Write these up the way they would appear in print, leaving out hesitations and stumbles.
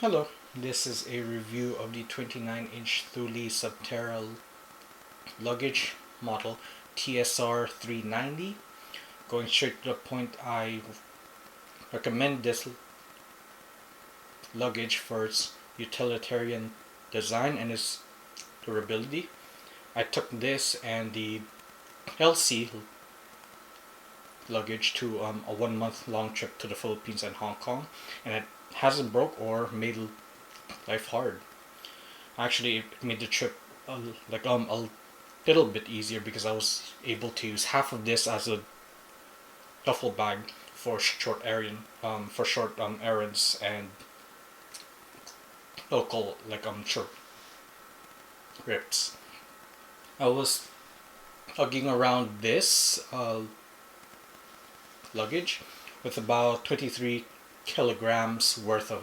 Hello, this is a review of the 29-inch Thule Subterra luggage model TSR 390. Going straight to the point, I recommend this luggage for its utilitarian design and its durability. I took this and the LC luggage to a 1 month long trip to the Philippines and Hong Kong, and it hasn't broke or made life hard. Actually, it made the trip a little bit easier because I was able to use half of this as a duffel bag for short errands and local short trips. I was lugging around this luggage with about 23 kilograms worth of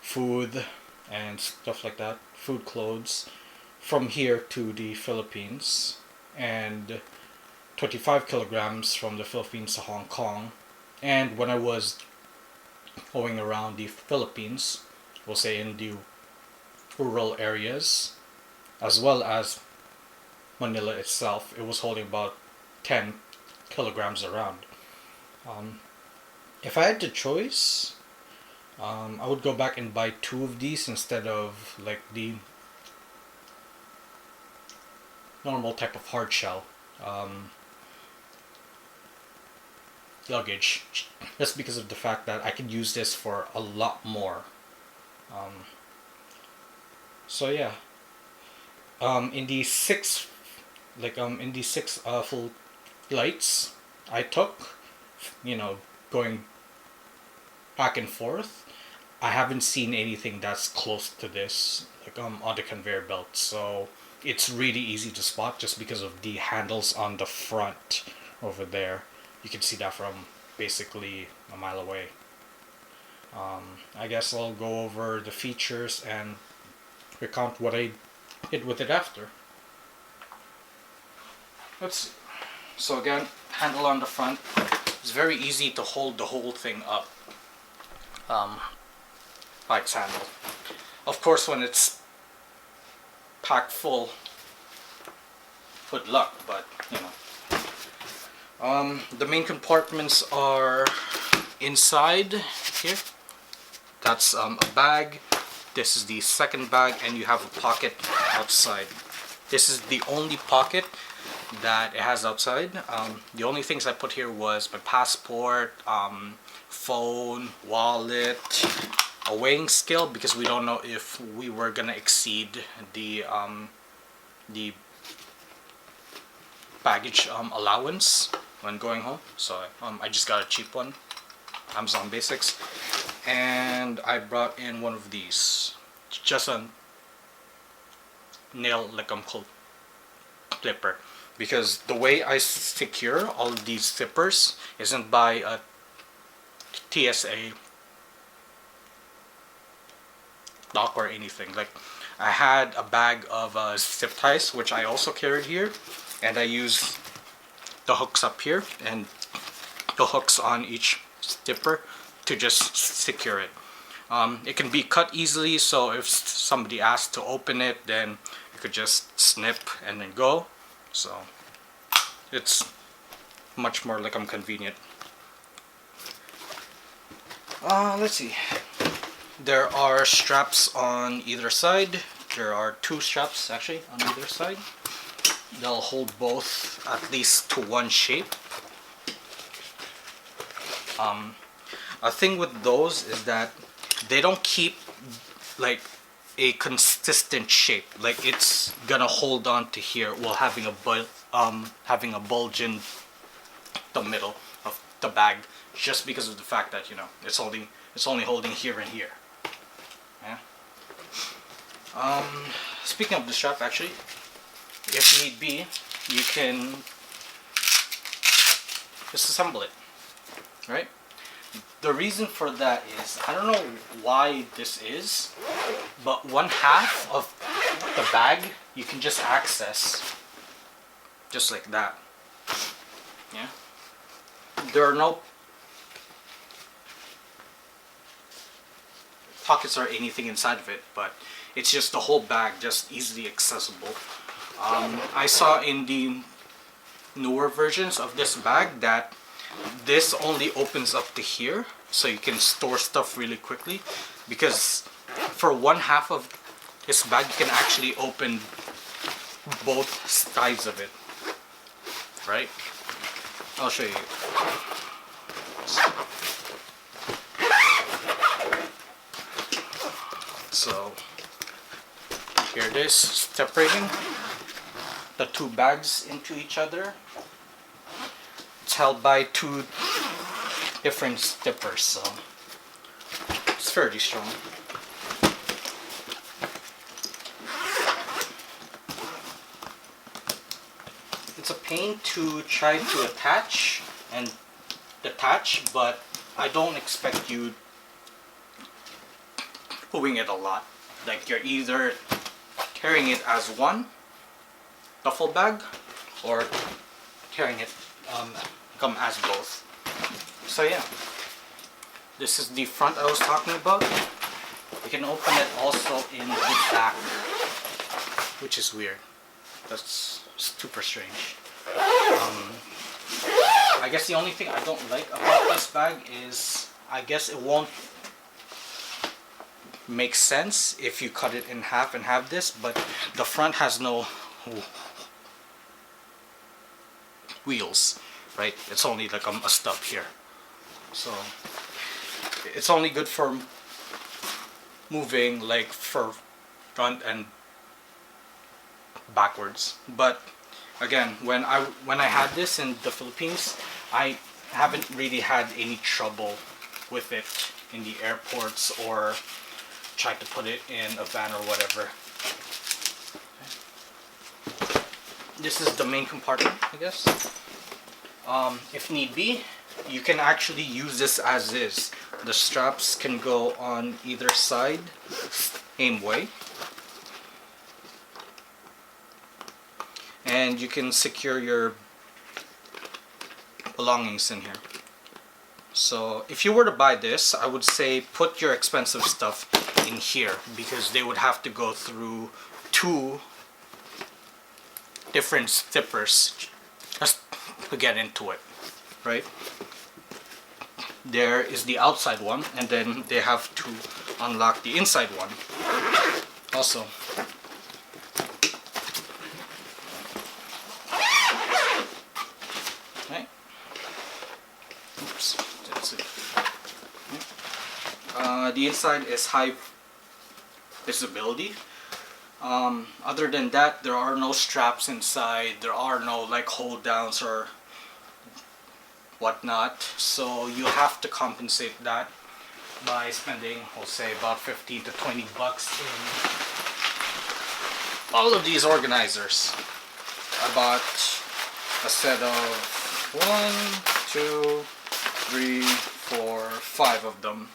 food and stuff like that, food, clothes, from here to the Philippines, and 25 kilograms from the Philippines to Hong Kong. And when I was going around the Philippines, we'll say in the rural areas, as well as Manila itself, it was holding about 10 kilograms around. If I had the choice, I would go back and buy two of these instead of the normal type of hard shell luggage, just because of the fact that I could use this for a lot more. Um, so yeah, in the six full flights I took, going back and forth, I haven't seen anything that's close to this on the conveyor belt. So it's really easy to spot just because of the handles on the front over there. You can see that from basically a mile away. I guess I'll go over the features and recount what I did with it after. Let's see. So again, handle on the front. It's very easy to hold the whole thing up. Bike's handle. Of course, when it's packed full, good luck, but the main compartments are inside here. That's a bag. This is the second bag, and you have a pocket outside. This is the only pocket that it has outside. The only things I put here was my passport, phone, wallet, a weighing scale, because we don't know if we were gonna exceed the baggage allowance when going home. So I just got a cheap one, Amazon Basics, and I brought in one of these, just a nail clipper, because the way I secure all of these zippers isn't by a TSA lock or anything. I had a bag of zip ties, which I also carried here, and I used the hooks up here and the hooks on each zipper to just secure it. It can be cut easily, so if somebody asks to open it, then you could just snip and then go. So it's much more convenient. Let's see. There are straps on either side. There are two straps actually on either side. They'll hold both at least to one shape. A thing with those is that they don't keep a consistent shape. It's gonna hold on to here while having a bulge in the middle of the bag, just because of the fact that it's only holding here and here. Yeah. Speaking of the strap, actually, if need be, you can disassemble it, right? The reason for that is, I don't know why this is, but one half of the bag you can just access just like that. Yeah. There are no pockets or anything inside of it, but it's just the whole bag, just easily accessible. I saw in the newer versions of this bag that this only opens up to here, so you can store stuff really quickly, because for one half of this bag you can actually open both sides of it, right? I'll show you. So here it is, separating the two bags into each other. It's held by two different zippers, so it's fairly strong. It's a pain to try to attach and detach, but I don't expect you pulling it a lot. Like, you're either carrying it as one duffel bag or carrying it come as both. So yeah, this is the front I was talking about. You can open it also in the back, which is weird. That's super strange. I guess the only thing I don't like about this bag is, I guess it won't make sense if you cut it in half and have this, but the front has no wheels, right? It's only like a stub here, so it's only good for moving, like for front and backwards. But again, when I had this in the Philippines, I haven't really had any trouble with it in the airports or tried to put it in a van or whatever. This is the main compartment, I guess. If need be, you can actually use this as is. The straps can go on either side, same way. And you can secure your belongings in here. So if you were to buy this, I would say put your expensive stuff in here, because they would have to go through two different zippers just to get into it, right? There is the outside one, and then they have to unlock the inside one also. Right. Oops, that's it. The inside is high visibility. Other than that, there are no straps inside, there are no like hold downs or whatnot, so you have to compensate that by spending, we'll say, about 15 to 20 bucks in all of these organizers. I bought a set of 1, 2, 3, 4, 5 of them.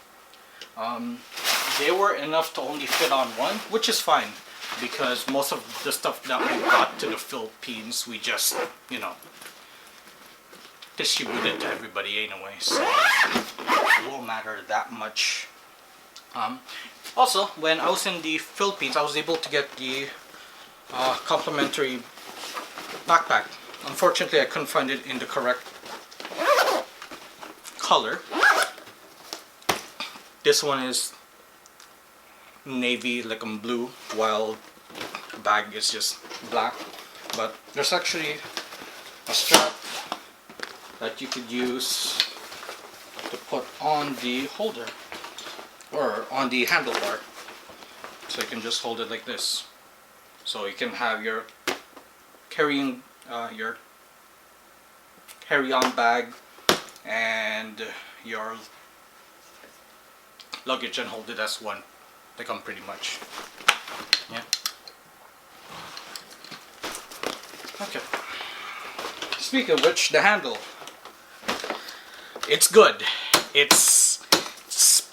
They were enough to only fit on one, which is fine, because most of the stuff that we brought to the Philippines, we just, you know, distributed to everybody anyway, so it won't matter that much. Also, when I was in the Philippines, I was able to get the complimentary backpack. Unfortunately, I couldn't find it in the correct color. This one is navy, like blue, while the bag is just black. But there's actually a strap that you could use to put on the holder or on the handlebar, so you can just hold it like this, so you can have your carrying your carry-on bag and your luggage and hold it as one. They come pretty much. Yeah. Okay. Speaking of which, the handle. It's good. It's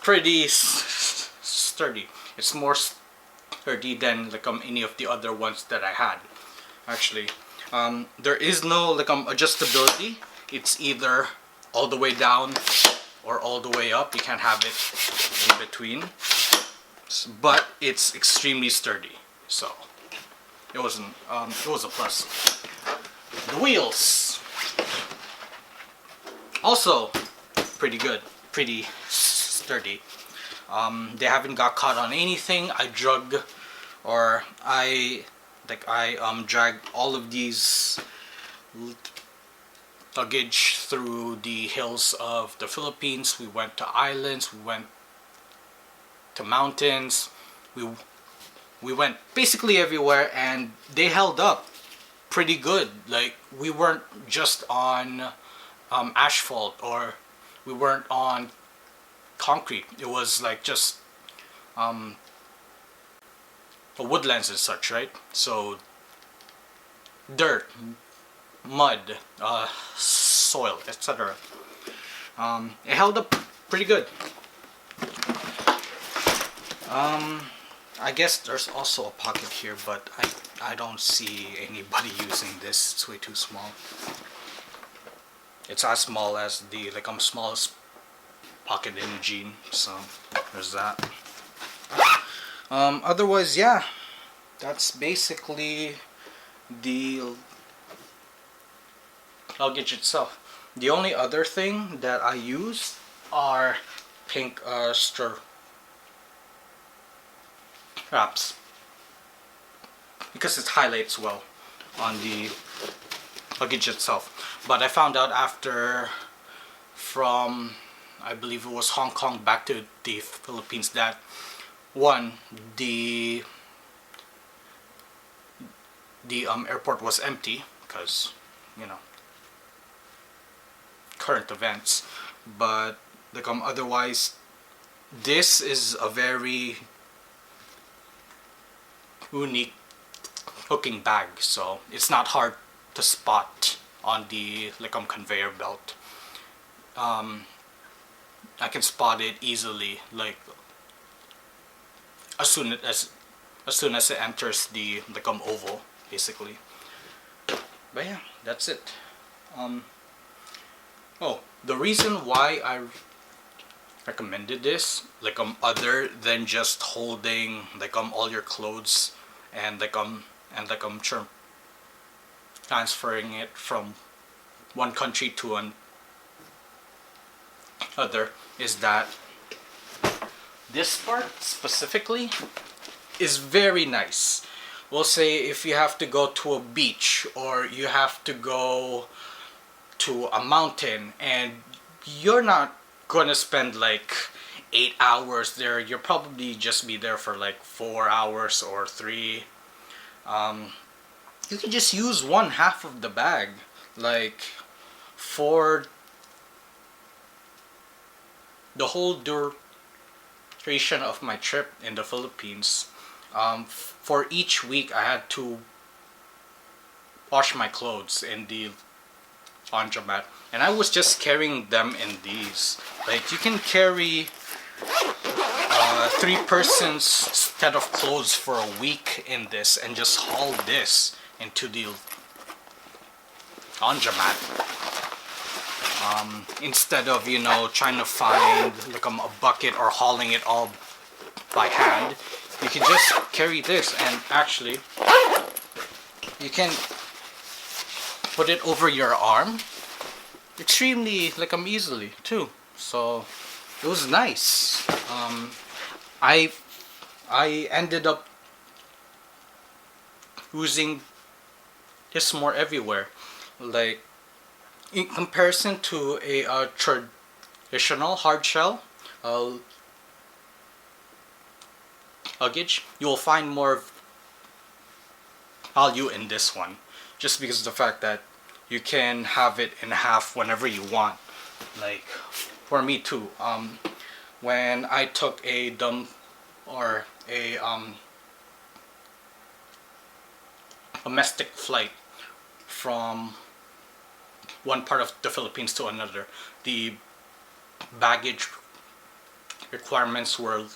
pretty sturdy. It's more sturdy than like any of the other ones that I had. Actually, there is no like adjustability. It's either all the way down or all the way up. You can't have it in between. but it's extremely sturdy, so it was a plus. The wheels also pretty good, pretty sturdy. They haven't got caught on anything. I dragged all of these luggage through the hills of the Philippines. We went to islands, we went to mountains, we went basically everywhere, and they held up pretty good. Like, we weren't just on asphalt, or we weren't on concrete. It was like just woodlands and such, right? So dirt, mud, soil, etc. It held up pretty good. I guess there's also a pocket here, but I don't see anybody using this. It's way too small. It's as small as the smallest pocket in a jean, so there's that. Otherwise, yeah, that's basically the luggage itself. The only other thing that I use are pink straps, because it highlights well on the luggage itself. But I found out from I believe it was Hong Kong back to the Philippines, that one, the airport was empty because, you know, current events. But otherwise, this is a very unique looking bag, so it's not hard to spot on the conveyor belt. I can spot it easily, like as soon as it enters the oval, basically. But yeah, that's it. Oh, the reason why I recommended this, other than just holding all your clothes and transferring it from one country to another, is that this part specifically is very nice. We'll say if you have to go to a beach, or you have to go to a mountain, and you're not gonna spend 8 hours there, you'll probably just be there for 4 hours or 3. You can just use one half of the bag, for the whole duration of my trip in the Philippines. For each week I had to wash my clothes in the laundromat, and I was just carrying them in these. You can carry 3 persons set of clothes for a week in this, and just haul this into the laundromat. Instead of trying to find a bucket or hauling it all by hand, you can just carry this, and actually you can put it over your arm extremely easily too. So it was nice. I ended up using this more everywhere. In comparison to a traditional hard shell luggage, you will find more value in this one, just because of the fact that you can have it in half whenever you want. For me too, when I took a domestic flight from one part of the Philippines to another, the baggage requirements were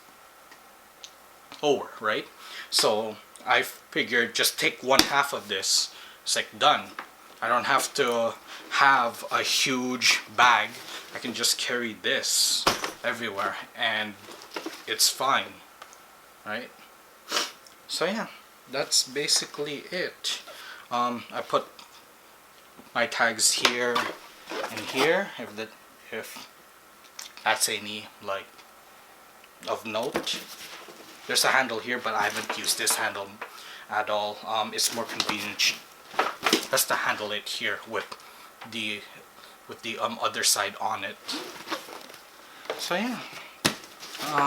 lower, right? So I figured, just take one half of this. It's done. I don't have to have a huge bag. I can just carry this everywhere, and it's fine. right? So yeah, that's basically it. I put my tags here and here, if that's any like of note. There's a handle here, but I haven't used this handle at all. It's more convenient just to handle it here with the other side on it. So yeah.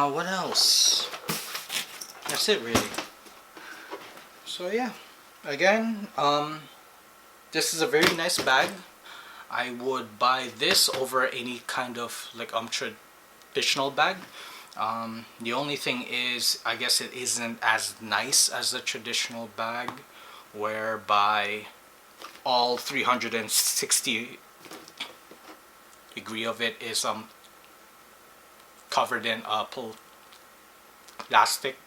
What else? That's it really. So yeah. Again, this is a very nice bag. I would buy this over any kind of like traditional bag. The only thing is, I guess it isn't as nice as the traditional bag, whereby all 360 degree of it is covered in plastic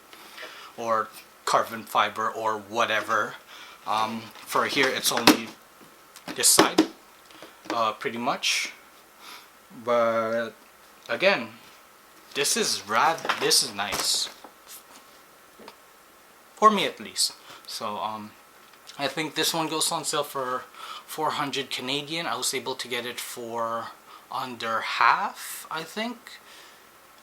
or carbon fiber or whatever. For here, it's only this side, pretty much. But again, this is nice for me at least. So I think this one goes on sale for 400 Canadian. I was able to get it for under half, I think.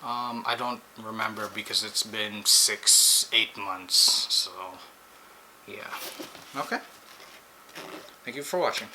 I don't remember because it's been 6-8 months. So yeah. Okay. Thank you for watching.